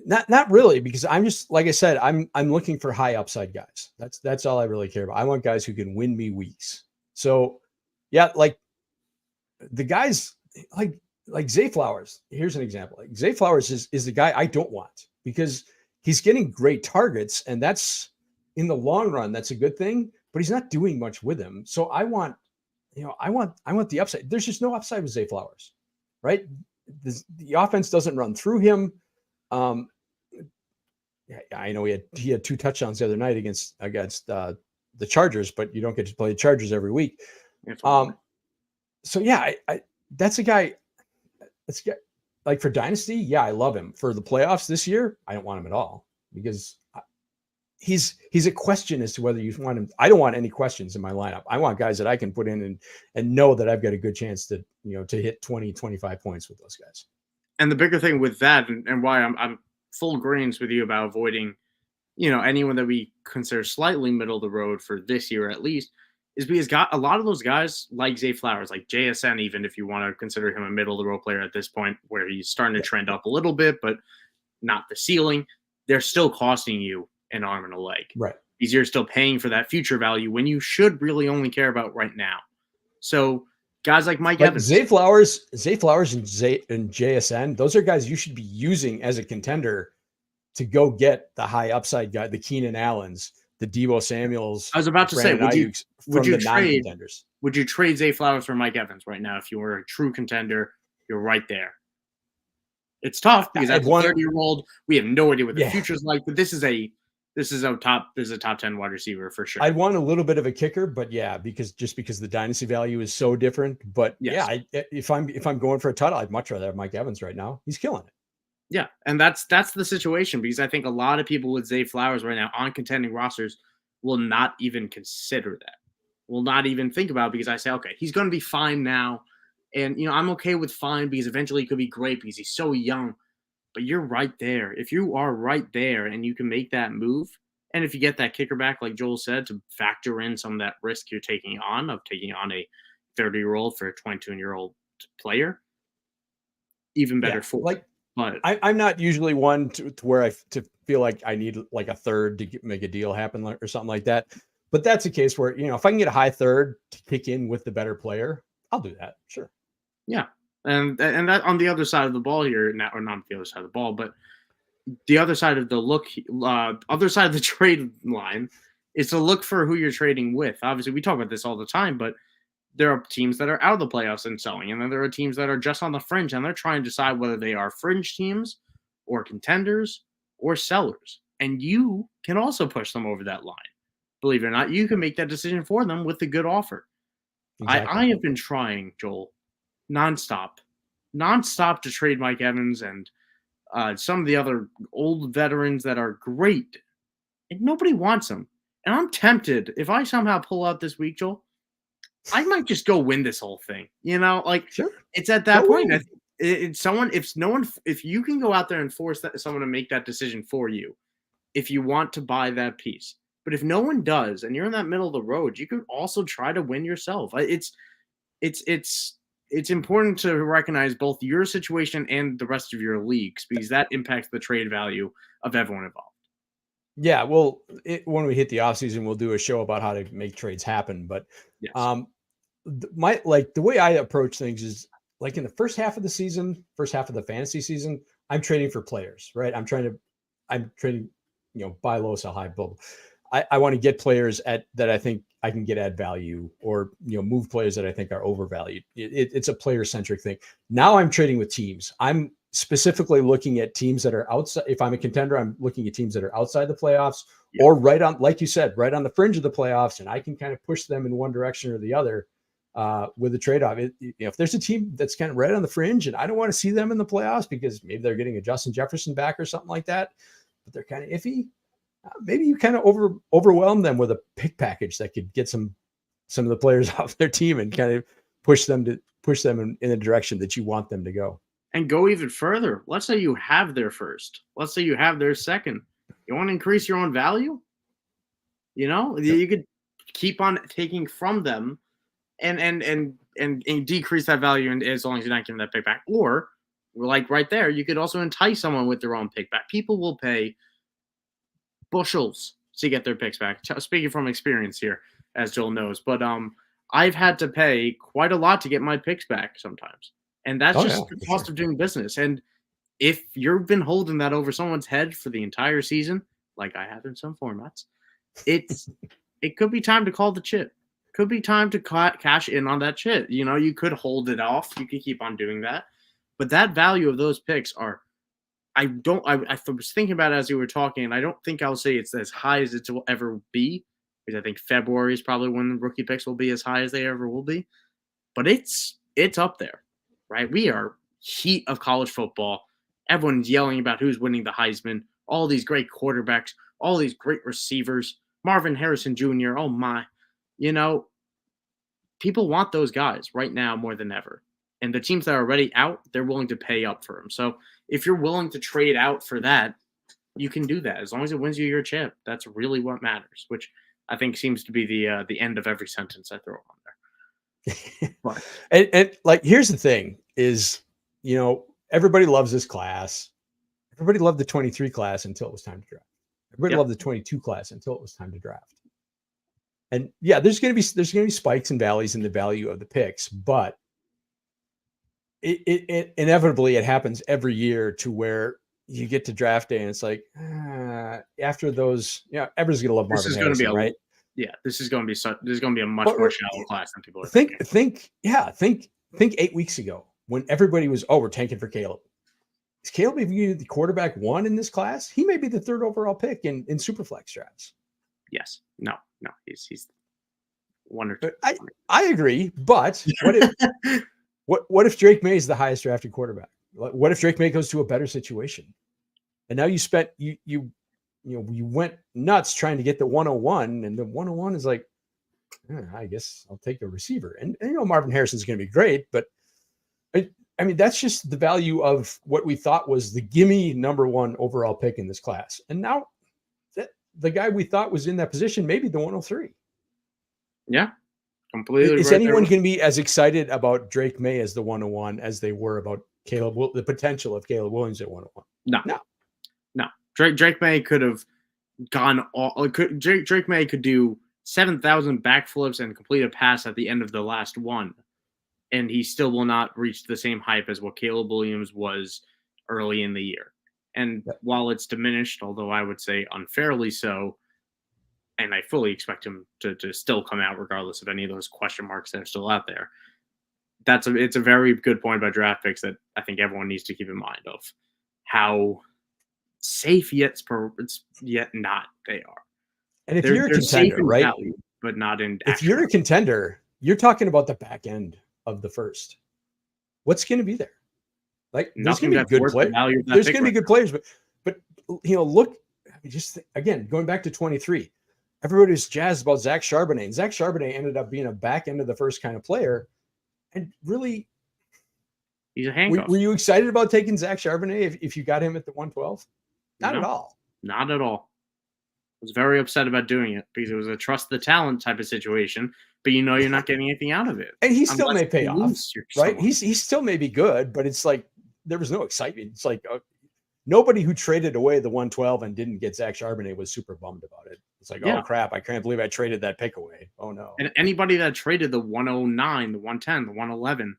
Not really, because I'm just, like I said, I'm looking for high upside guys. That's all I really care about. I want guys who can win me weeks. So yeah, like the guys like Zay Flowers. Here's an example. Like Zay Flowers is the guy I don't want, because he's getting great targets, and that's in the long run, that's a good thing. but he's not doing much with him. So I want the upside. There's just no upside with Zay Flowers, right? The offense doesn't run through him. I know he had 2 touchdowns the other night against the Chargers, but you don't get to play the Chargers every week. So yeah, that's a guy. Like for Dynasty, yeah, I love him. For the playoffs this year, I don't want him at all because he's a question as to whether you want him. I don't want any questions in my lineup. I want guys that I can put in and know that I've got a good chance to hit 20, 25 points with those guys. And the bigger thing with that, and why I'm full agreement with you about avoiding, anyone that we consider slightly middle of the road for this year at least, is because a lot of those guys like Zay Flowers, like JSN, even if you want to consider him a middle of the road player at this point, where he's starting to trend up a little bit, but not the ceiling, they're still costing you an arm and a leg. Right. Because you're still paying for that future value when you should really only care about right now. So guys like Mike Evans. Zay Flowers and JSN, those are guys you should be using as a contender to go get the high upside guy, the Keenan Allens, the Deebo Samuels. I was about to say, would you trade Zay Flowers for Mike Evans right now if you were a true contender? You're right there. It's tough because as a 30-year-old, we have no idea what the future's like. But this is a top 10 wide receiver for sure. I'd want a little bit of a kicker, but yeah, because the dynasty value is so different. But if I'm going for a title, I'd much rather have Mike Evans right now. He's killing it. Yeah, and that's the situation, because I think a lot of people with Zay Flowers right now on contending rosters will not even consider that. Will not even think about it, because I say, okay, he's going to be fine now. And, I'm okay with fine because eventually he could be great because he's so young. But you're right there. If you are right there and you can make that move, and if you get that kicker back, like Joel said, to factor in some of that risk you're taking on a 30-year-old for a 22-year-old player, even better for it. But I'm not usually one to where to feel like I need like a third to make a deal happen or something like that. But that's a case where, if I can get a high third to kick in with the better player, I'll do that. Sure. Yeah. And that on the other side of the ball here, or not the other side of the ball, but the other side of the other side of the trade line is to look for who you're trading with. Obviously, we talk about this all the time, but there are teams that are out of the playoffs and selling, and then there are teams that are just on the fringe, and they're trying to decide whether they are fringe teams or contenders or sellers. And you can also push them over that line. Believe it or not, you can make that decision for them with a good offer. Exactly. I have been trying, Joel, nonstop to trade Mike Evans and some of the other old veterans that are great, and nobody wants them. And I'm tempted, if I somehow pull out this week, Joel, I might just go win this whole thing. Sure. It's at that point. If you can go out there and force someone to make that decision for you, if you want to buy that piece. But if no one does, and you're in that middle of the road, you could also try to win yourself. It's important to recognize both your situation and the rest of your leagues, because that impacts the trade value of everyone involved. Yeah, well, when we hit the offseason, we'll do a show about how to make trades happen. But yes. The way I approach things is like in the first half of the fantasy season, I'm trading for players, right? I'm trading, buy low, sell high, build. I want to get players that I think I can get at value, or move players that I think are overvalued. It's a player centric thing. Now I'm trading with teams. I'm specifically looking at teams that are outside. If I'm a contender, I'm looking at teams that are outside the playoffs, or right on, like you said, right on the fringe of the playoffs, and I can kind of push them in one direction or the other with a trade-off. If there's a team that's kind of right on the fringe and I don't want to see them in the playoffs because maybe they're getting a Justin Jefferson back or something like that, but they're kind of iffy, maybe you kind of overwhelm them with a pick package that could get some of the players off their team and kind of push them in the direction that you want them to go. And go even further. Let's say you have their first. Let's say you have their second. You want to increase your own value? You could keep on taking from them and decrease that value, and as long as you're not giving that pick back. Or, like right there, you could also entice someone with their own pick back. People will pay bushels to get their picks back. Speaking from experience here, as Joel knows. But I've had to pay quite a lot to get my picks back sometimes. And that's the cost of doing business. And if you've been holding that over someone's head for the entire season, like I have in some formats, it could be time to call the chip. Could be time to cash in on that chip. You know, you could hold it off. You could keep on doing that. But that value of those picks are, I was thinking about it as you were talking, and I don't think I'll say it's as high as it will ever be, because I think February is probably when the rookie picks will be as high as they ever will be. But it's up there, right? We are heat of college football. Everyone's yelling about who's winning the Heisman, all these great quarterbacks, all these great receivers, Marvin Harrison Jr., oh my. You know, people want those guys right now more than ever. And the teams that are already out, they're willing to pay up for them. So if you're willing to trade out for that, you can do that as long as it wins you your chip. That's really what matters, which I think seems to be the end of every sentence I throw on there. But, and like, here's the thing is, you know, everybody loves this class. Everybody loved the 23 class until it was time to draft. Everybody loved the 22 class until it was time to draft. And yeah, there's going to be spikes and valleys in the value of the picks, but it inevitably it happens every year to where you get to draft day and it's like after those, everyone's going to love Marvin Harrison, right? Yeah, this is going to be a much more shallow class than people are thinking. Think 8 weeks ago when everybody was, we're tanking for Caleb. Is Caleb even the quarterback one in this class? He may be the third overall pick in Superflex drafts. Yes. No, he's one or two. I agree, but what if Drake May is the highest drafted quarterback? What if Drake May goes to a better situation? And now you went nuts trying to get the 101, and the 101 is like, I guess I'll take a receiver. And Marvin Harrison's going to be great, but I mean, that's just the value of what we thought was the gimme number one overall pick in this class. And now the guy we thought was in that position, maybe the 103. Yeah, completely. Is anyone going to be as excited about Drake May as the 101 as they were about the potential of Caleb Williams at 101? No. Drake May could have gone all. Drake May could do 7,000 backflips and complete a pass at the end of the last one, and he still will not reach the same hype as what Caleb Williams was early in the year. And while it's diminished, although I would say unfairly so, and I fully expect him to still come out regardless of any of those question marks that are still out there, it's a very good point about draft picks that I think everyone needs to keep in mind of how safe yet not they are. And if you're a contender, right? Value, but not in. If you're a contender, you're talking about the back end of the first. What's going to be there? Like, there's going to be good players. There's going to be good players, but look. Again, going back to 23, everybody was jazzed about Zach Charbonnet, and Zach Charbonnet ended up being a back end of the first kind of player, and really, he's a handcuff. Were you excited about taking Zach Charbonnet if you got him at the 112? Not at all. Not at all. I was very upset about doing it because it was a trust the talent type of situation, but you're not getting anything out of it. And he still may pay off, right? He still may be good, but it's like there was no excitement. It's like nobody who traded away the 112 and didn't get Zach Charbonnet was super bummed about it. It's like, oh crap, I can't believe I traded that pick away. Oh no. And anybody that traded the 109, the 110, the 111,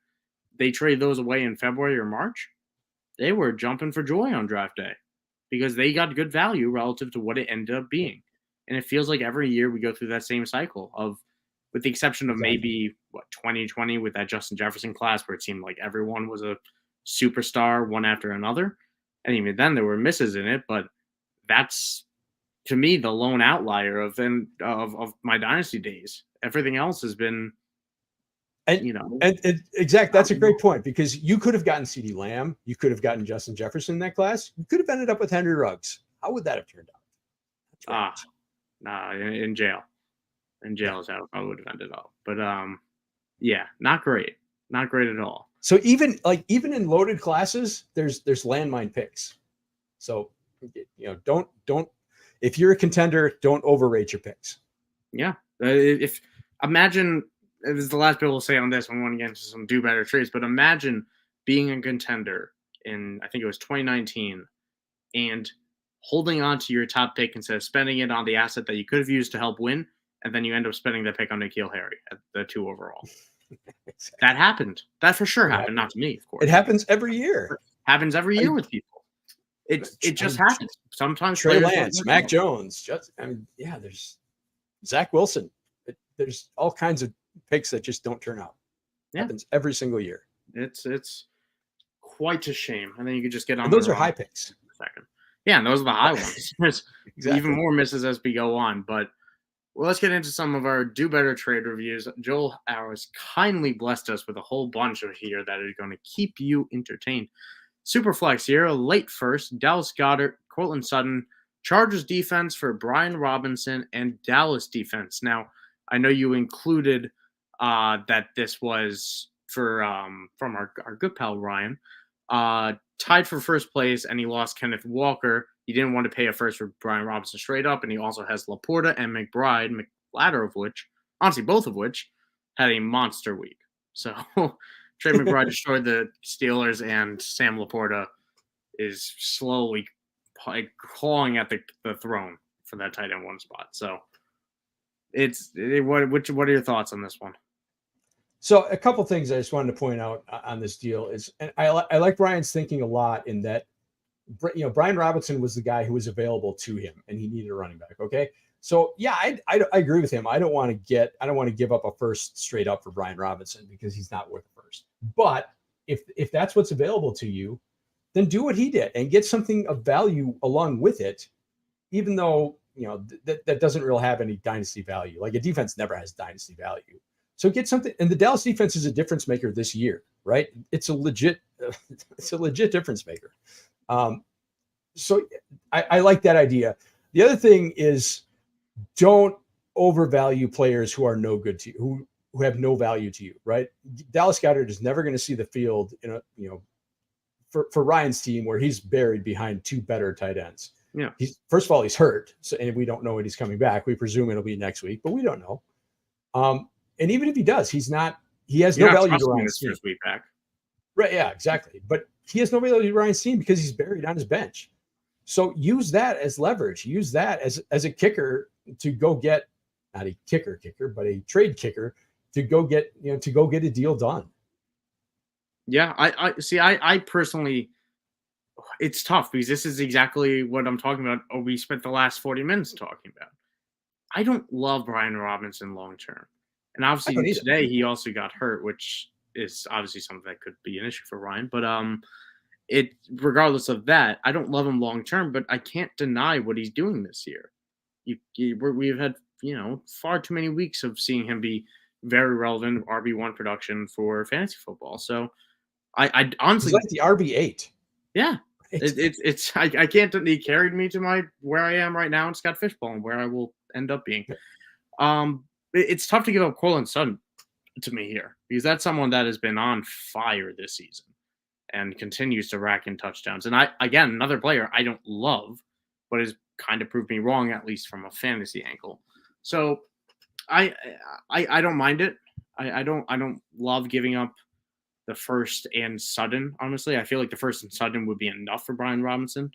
they traded those away in February or March. They were jumping for joy on draft day because they got good value relative to what it ended up being. And it feels like every year we go through that same cycle of, with the exception of maybe 2020 with that Justin Jefferson class where it seemed like everyone was a superstar one after another. And even then there were misses in it, but that's to me the lone outlier of my dynasty days. Everything else has been, exactly. That's a great point because you could have gotten CeeDee Lamb. You could have gotten Justin Jefferson in that class. You could have ended up with Henry Ruggs. How would that have turned out? In jail. In jail is how I would have ended up. But not great. Not great at all. So even in loaded classes, there's landmine picks. So don't if you're a contender, don't overrate your picks. Yeah. Imagine this is the last bit we'll say on this. We want to get into some do better trades, but imagine being a contender in I think it was 2019 and holding on to your top pick instead of spending it on the asset that you could have used to help win, and then you end up spending that pick on N'Keal Harry at the 2 overall. Exactly. That happened. That for sure happened. Not to me, of course. It happens every year. Happens every year with people. It just happens. Sometimes Trey Lance, Mac Jones. There's Zach Wilson. There's all kinds of picks that just don't turn out. Yeah. Happens every single year. It's quite a shame. And then you could just get on. And those are high picks. Second. Yeah, and those are the high ones. There's even more misses as we go on. But let's get into some of our do better trade reviews. Joel Hours kindly blessed us with a whole bunch of here that are going to keep you entertained. Superflex here, a late first, Dallas Goedert, Cortland Sutton, Chargers defense for Brian Robinson, and Dallas defense. Now, I know you included that this was for from our good pal Ryan. Tied for first place, and he lost Kenneth Walker. He didn't want to pay a first for Brian Robinson straight up, and he also has Laporta and McBride, latter of which, honestly, both of which, had a monster week. So Trey McBride destroyed the Steelers, and Sam Laporta is slowly clawing at the throne for that tight end one spot. So what are your thoughts on this one? So a couple things I just wanted to point out on this deal is, and I like Brian's thinking a lot in that, Brian Robinson was the guy who was available to him, and he needed a running back. Okay, so yeah, I agree with him. I don't want to give up a first straight up for Brian Robinson because he's not worth a first. But if that's what's available to you, then do what he did and get something of value along with it, even though that doesn't really have any dynasty value. Like a defense never has dynasty value. So get something, and the Dallas defense is a difference maker this year, right? It's a legit difference maker. So I like that idea. The other thing is, don't overvalue players who are no good to you, who have no value to you, right? Dallas Goedert is never going to see the field for Ryan's team where he's buried behind two better tight ends. Yeah. First of all, he's hurt, and we don't know when he's coming back. We presume it'll be next week, but we don't know. And even if he does, he has no value to Ryan's team. First week back. Right, yeah, exactly. But he has no value to Ryan's team because he's buried on his bench. So use that as leverage. Use that as a kicker to go get, not a kicker, but a trade kicker to go get a deal done. Yeah, I personally, it's tough because this is exactly what I'm talking about. We spent the last 40 minutes talking about. I don't love Brian Robinson long term. And obviously today he also got hurt, which is obviously something that could be an issue for Ryan. But regardless of that, I don't love him long term, but I can't deny what he's doing this year. We've had far too many weeks of seeing him be very relevant RB1 production for fantasy football. So I honestly, he's like the RB8. Yeah, it's I can't. He carried me to where I am right now in Scott Fishbowl and where I will end up being. It's tough to give up Cortland Sutton to me here because that's someone that has been on fire this season and continues to rack in touchdowns. And another player I don't love, but has kind of proved me wrong, at least from a fantasy angle. So I don't mind it. I don't love giving up the first and Sutton. Honestly, I feel like the first and Sutton would be enough for Brian Robinson.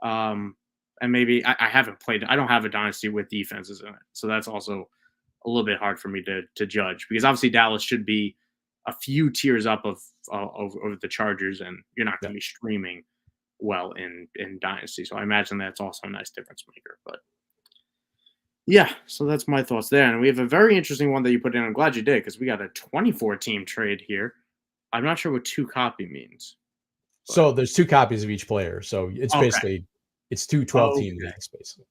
And maybe I haven't played. I don't have a dynasty with defenses in it, so that's also a little bit hard for me to judge because obviously Dallas should be a few tiers up of the Chargers, and you're not going to be streaming well in dynasty. So I imagine that's also a nice difference maker. But yeah, so that's my thoughts there. And we have a very interesting one that you put in. I'm glad you did because we got a 24-team trade here. I'm not sure what 2 copy means. But. So there's 2 copies of each player. So it's basically it's 2 12-team leagues basically.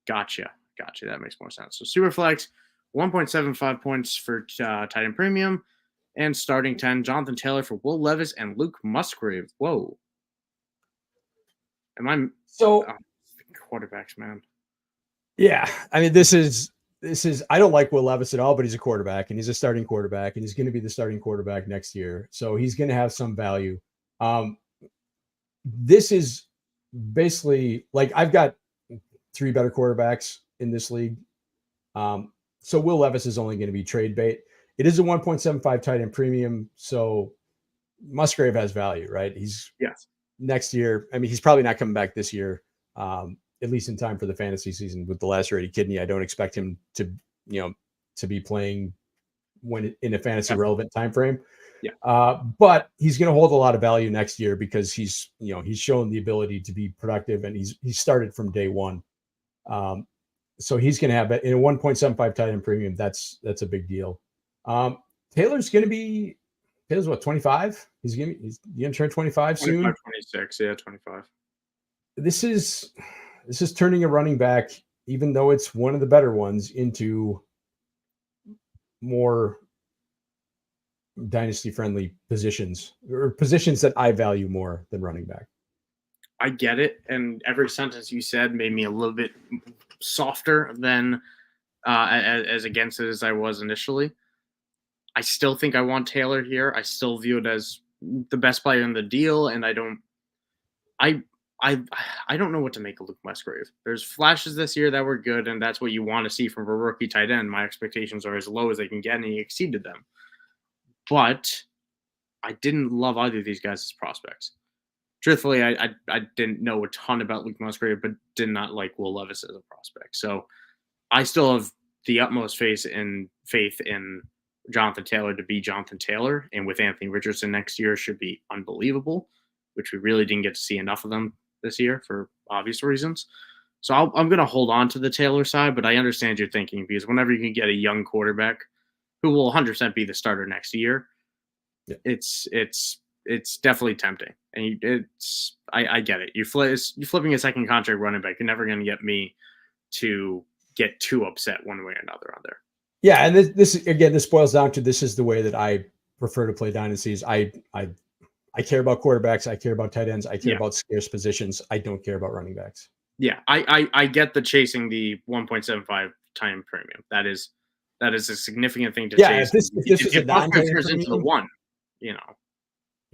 Gotcha. That makes more sense. So Superflex, 1.75 points for tight end premium, and starting 10, Jonathan Taylor for Will Levis and Luke Musgrave. Whoa. Quarterbacks, man. Yeah, I mean, this is. I don't like Will Levis at all, but he's a quarterback, and he's a starting quarterback, and he's going to be the starting quarterback next year, so he's going to have some value. This is basically like I've got 3 better quarterbacks in this league, so Will Levis is only going to be trade bait. It is a 1.75 tight end premium, so Musgrave has value, right? Next year. I mean, he's probably not coming back this year. At least in time for the fantasy season with the lacerated kidney. I don't expect him to be playing in a fantasy relevant time frame. Yeah. But he's going to hold a lot of value next year because he's shown the ability to be productive and he's started from day one. So he's going to have in a 1.75 tight end premium. That's a big deal. Taylor's going to be, Taylor's what, 25? He's going to turn 25 soon. 26. Yeah, 25. This is turning a running back, even though it's one of the better ones, into more dynasty friendly positions, or positions that I value more than running back. I get it. And every sentence you said made me a little bit softer than as against it as I was initially. I still think I want Taylor here. I still view it as the best player in the deal, and I don't know what to make of Luke Musgrave. There's flashes this year that were good, and that's what you want to see from a rookie tight end. My expectations are as low as they can get, and he exceeded them. But I didn't love either of these guys as prospects. Truthfully, I didn't know a ton about Luke Musgrave, but did not like Will Levis as a prospect. So I still have the utmost faith in Jonathan Taylor to be Jonathan Taylor, and with Anthony Richardson next year should be unbelievable, which we really didn't get to see enough of them this year for obvious reasons. So I'm going to hold on to the Taylor side, but I understand your thinking, because whenever you can get a young quarterback who will 100% be the starter next year, yeah, it's definitely tempting. And I get it. You're flipping a second contract running back. You're never going to get me to get too upset one way or another on there. Yeah, and this boils down to, this is the way that I prefer to play dynasties. I care about quarterbacks. I care about tight ends. I care about scarce positions. I don't care about running backs. Yeah, I get the chasing the 1.75 time premium. That is a significant thing to chase. If this is a non-tight end into the one,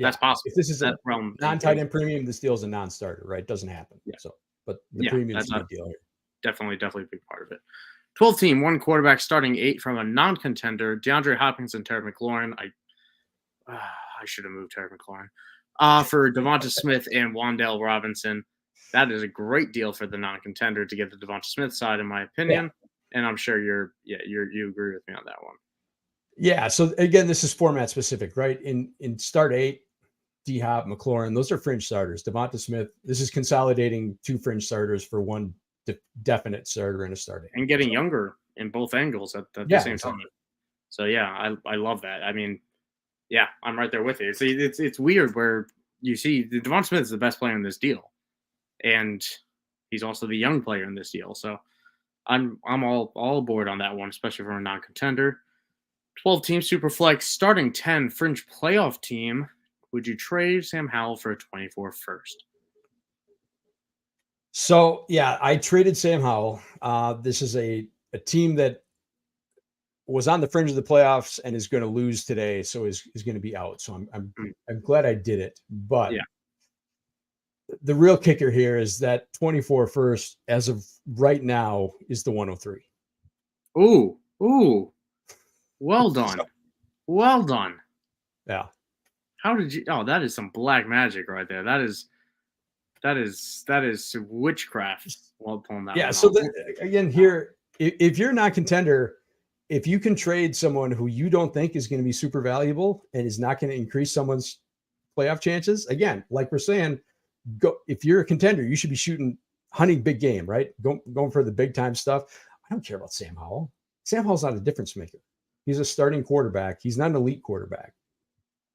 that's possible. If this is a non-tight end premium, this deal is a non-starter, right? It doesn't happen. Yeah. So, but the premium is a big deal here. Definitely a big part of it. 12 team, one quarterback, starting 8 from a non-contender. DeAndre Hopkins and Terry McLaurin. I should have moved Terry McLaurin. For Devonta Smith and Wan'Dale Robinson. That is a great deal for the non-contender to get the Devonta Smith side, in my opinion. Yeah. And I'm sure you agree with me on that one. Yeah. So again, this is format specific, right? In start 8, D-Hop, McLaurin, those are fringe starters. Devonta Smith, this is consolidating 2 fringe starters for one definite starter in a starting. And getting younger in both angles at the same time. So yeah, I love that. I mean, yeah, I'm right there with you. See, it's weird where you see Devonta Smith is the best player in this deal, and he's also the young player in this deal. So I'm all aboard on that one, especially for a non-contender. 12 team Superflex, starting 10 fringe playoff team. Would you trade Sam Howell for a 24 first? So yeah, I traded Sam Howell. This is a team that was on the fringe of the playoffs and is going to lose today, so is going to be out. So I'm glad I did it. But the real kicker here is that 24 first, as of right now, is the 103. Ooh. Well done. Well done. Yeah. How did you? Oh, that is some black magic right there. That is witchcraft. Well, pulling that. Yeah. So again, here, if you're not contender, if you can trade someone who you don't think is going to be super valuable and is not going to increase someone's playoff chances, again, like we're saying, go. If you're a contender, you should be hunting big game, right? Going for the big time stuff. I don't care about Sam Howell. Sam Howell's not a difference maker. He's a starting quarterback. He's not an elite quarterback.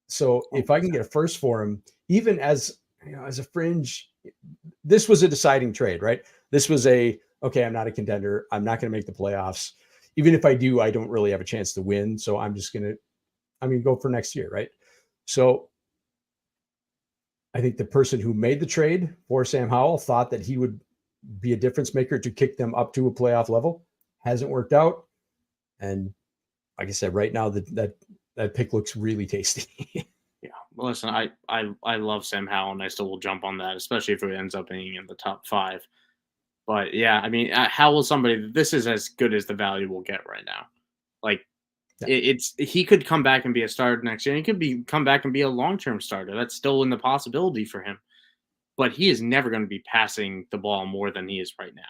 So if I can get a first for him, even as a fringe, this was a deciding trade, right? This was okay, I'm not a contender. I'm not going to make the playoffs. Even if I do, I don't really have a chance to win. So I'm going to go for next year, right? So I think the person who made the trade for Sam Howell thought that he would be a difference maker to kick them up to a playoff level. Hasn't worked out. And like I said, right now that pick looks really tasty. Yeah. Well, listen, I love Sam Howell, and I still will jump on that, especially if it ends up being in the top 5. But yeah, I mean, Howell, this is as good as the value we'll get right now. Like, he could come back and be a starter next year. He could come back and be a long-term starter. That's still in the possibility for him. But he is never going to be passing the ball more than he is right now.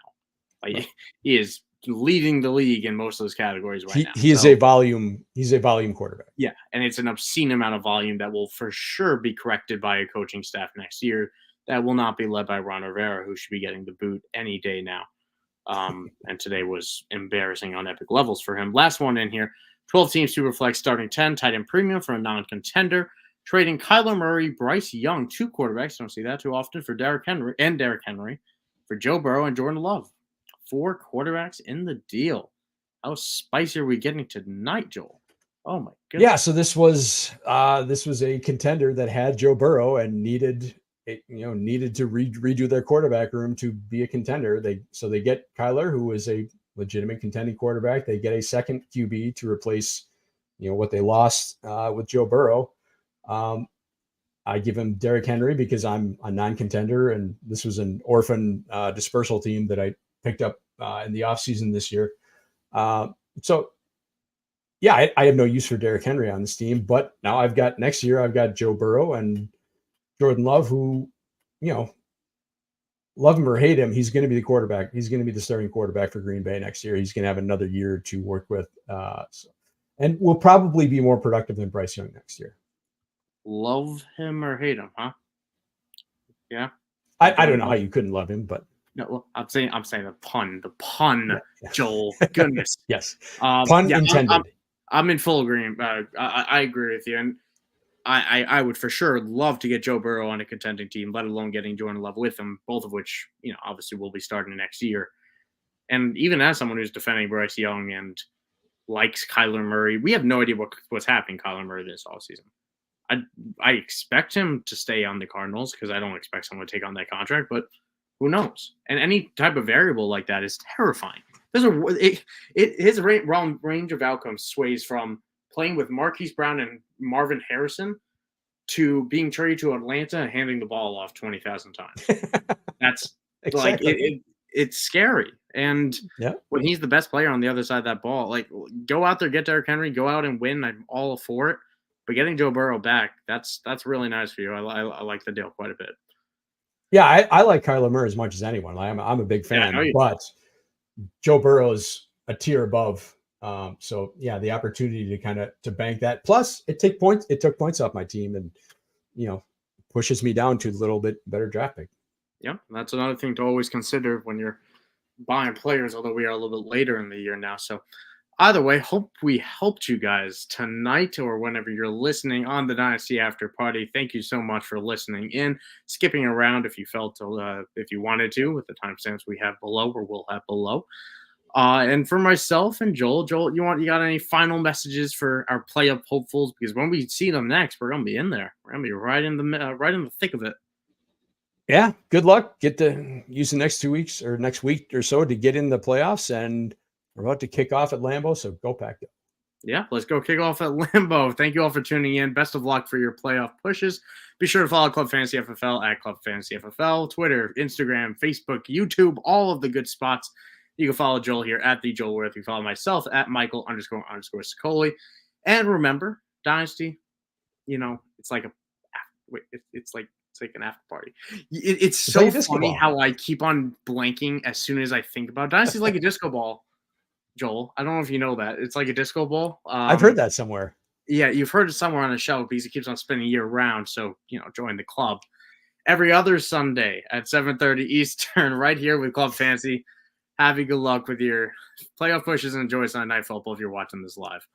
Like, he is leading the league in most of those categories right now. He's a volume quarterback. Yeah, and it's an obscene amount of volume that will for sure be corrected by a coaching staff next year that will not be led by Ron Rivera, who should be getting the boot any day now. And today was embarrassing on epic levels for him. Last one in here, 12-team Superflex starting 10, tight end premium for a non-contender. Trading Kyler Murray, Bryce Young, 2 quarterbacks. Don't see that too often for Derrick Henry for Joe Burrow and Jordan Love. 4 quarterbacks in the deal. How spicy are we getting tonight, Joel? Oh my goodness. Yeah, so this was a contender that had Joe Burrow and needed to redo their quarterback room to be a contender. They get Kyler, who is a legitimate contending quarterback. They get a second QB to replace what they lost with Joe Burrow. I give him Derrick Henry because I'm a non-contender, and this was an orphan dispersal team that I picked up in the offseason this year. So yeah, I have no use for Derrick Henry on this team, but now next year I've got Joe Burrow and Jordan Love, who, love him or hate him, he's going to be the quarterback. He's going to be the starting quarterback for Green Bay next year. He's going to have another year to work with, and will probably be more productive than Bryce Young next year. Love him or hate him, huh? Yeah. I don't know how you couldn't love him, but no, well, I'm saying the pun, yeah. Joel. Goodness. Yes. Pun intended. I'm in full agreement. I agree with you, and I would for sure love to get Joe Burrow on a contending team, let alone getting Jordan Love with him, both of which obviously will be starting next year. And even as someone who's defending Bryce Young and likes Kyler Murray, we have no idea what's happening Kyler Murray this offseason. I expect him to stay on the Cardinals because I don't expect someone to take on that contract, but who knows? And any type of variable like that is terrifying. His range of outcomes sways from playing with Marquise Brown and Marvin Harrison to being traded to Atlanta and handing the ball off 20,000 times. That's exactly. It's scary. And when he's the best player on the other side of that ball, go out there, get Derrick Henry, go out and win. I'm all for it. But getting Joe Burrow back, that's really nice for you. I like the deal quite a bit. Yeah, I like Kyler Murray as much as anyone. I'm a big fan, but Joe Burrow is a tier above. So yeah, the opportunity to bank that. Plus, it took points off my team, and pushes me down to a little bit better draft pick. Yeah, that's another thing to always consider when you're buying players. Although we are a little bit later in the year now, so. Either way, hope we helped you guys tonight or whenever you're listening on the Dynasty After Party. Thank you so much for listening in, skipping around if you if you wanted to with the timestamps we have below or will have below. And for myself and Joel, you got any final messages for our playoff hopefuls? Because when we see them next, we're gonna be in there. We're gonna be right in the thick of it. Yeah, good luck. Get to use the next 2 weeks or next week or so to get in the playoffs, and we're about to kick off at Lambeau, so go Pack Go. Yeah, let's go kick off at Lambeau. Thank you all for tuning in. Best of luck for your playoff pushes. Be sure to follow Club Fantasy FFL at Club Fantasy FFL, Twitter, Instagram, Facebook, YouTube, all of the good spots. You can follow Joel here at the Joel Wirth. You can follow myself at Michael__Sicoli. And remember, Dynasty, it's like it's like an after party. It's so funny how I keep on blanking as soon as I think about it. Dynasty's like a disco ball. Joel, I don't know if you know that. It's like a disco ball. I've heard that somewhere. Yeah, you've heard it somewhere on the show because it keeps on spinning year round. So, join the club. Every other Sunday at 7:30 Eastern, right here with Club Fantasy. Have you good luck with your playoff pushes and enjoy Sunday Night Football if you're watching this live.